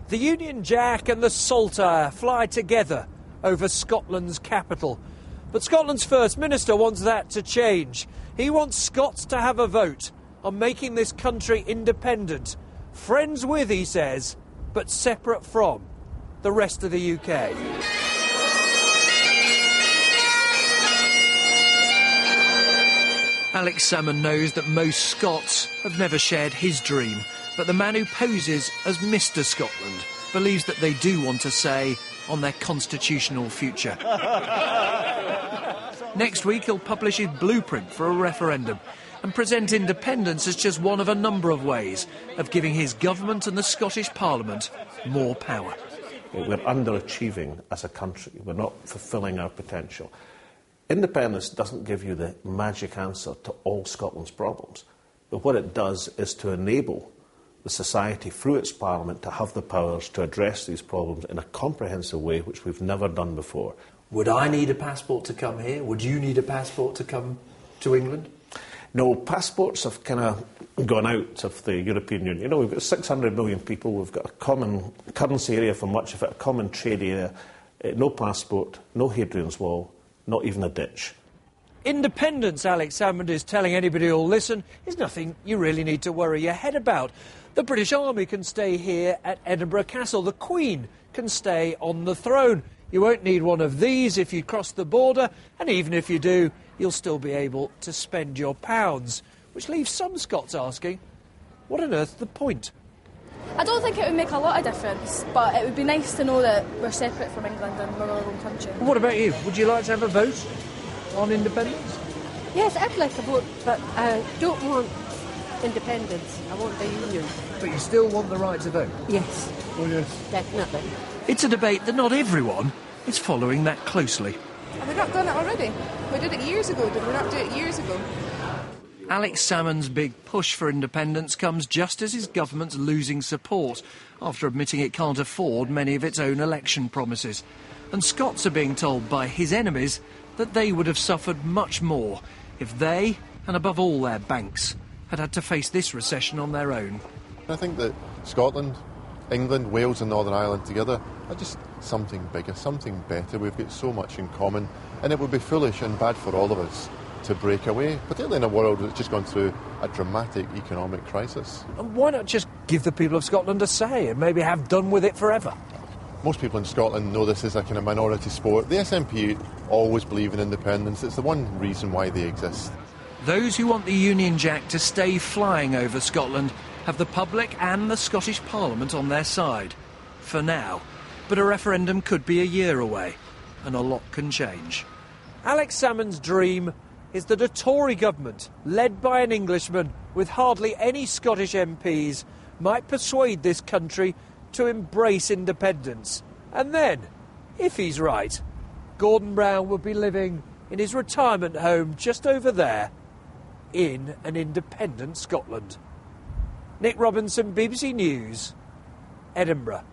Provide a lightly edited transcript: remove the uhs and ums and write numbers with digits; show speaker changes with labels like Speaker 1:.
Speaker 1: The Union Jack and the Salter fly together over Scotland's capital. But Scotland's First Minister wants that to change. He wants Scots to have a vote on making this country independent. Friends with, he says, but separate from the rest of the UK. Alex Salmond knows that most Scots have never shared his dream, but the man who poses as Mr. Scotland believes that they do want a say on their constitutional future. Next week he'll publish his blueprint for a referendum and present independence as just one of a number of ways of giving his government and the Scottish Parliament more power.
Speaker 2: We're underachieving as a country. We're not fulfilling our potential. Independence doesn't give you the magic answer to all Scotland's problems, but what it does is to enable the society through its Parliament to have the powers to address these problems in a comprehensive way which we've never done before.
Speaker 1: Would I need a passport to come here? Would you need a passport to come to England?
Speaker 2: No, passports have kind of gone out of the European Union. You know, we've got 600 million people, we've got a common currency area for much of it, a common trade area, no passport, no Hadrian's Wall, not even a ditch.
Speaker 1: Independence, Alex Salmond is telling anybody who'll listen, is nothing you really need to worry your head about. The British Army can stay here at Edinburgh Castle. The Queen can stay on the throne. You won't need one of these if you cross the border, and even if you do, you'll still be able to spend your pounds. Which leaves some Scots asking, what on earth's the point?
Speaker 3: I don't think it would make a lot of difference, but it would be nice to know that we're separate from England and we're our own country.
Speaker 1: What about you? Would you like to have a vote on independence?
Speaker 4: Yes, I'd like a vote, but I don't want independence. I want the union.
Speaker 1: But you still want the right to vote?
Speaker 4: Yes.
Speaker 1: Oh, yes.
Speaker 4: Definitely.
Speaker 1: It's a debate that not everyone is following that closely.
Speaker 5: Have we not done it already? We did it years ago, did we not do it years ago?
Speaker 1: Alex Salmond's big push for independence comes just as his government's losing support after admitting it can't afford many of its own election promises. And Scots are being told by his enemies that they would have suffered much more if they, and above all their banks, had to face this recession on their own.
Speaker 6: I think that Scotland, England, Wales and Northern Ireland together are just something bigger, something better. We've got so much in common, and it would be foolish and bad for all of us to break away, particularly in a world that's just gone through a dramatic economic crisis.
Speaker 1: And why not just give the people of Scotland a say and maybe have done with it forever?
Speaker 6: Most people in Scotland know this is a kind of minority sport. The SNP always believe in independence. It's the one reason why they exist.
Speaker 1: Those who want the Union Jack to stay flying over Scotland have the public and the Scottish Parliament on their side. For now. But a referendum could be a year away, and a lot can change. Alex Salmond's dream is that a Tory government, led by an Englishman with hardly any Scottish MPs, might persuade this country to embrace independence. And then, if he's right, Gordon Brown would be living in his retirement home just over there, in an independent Scotland. Nick Robinson, BBC News, Edinburgh.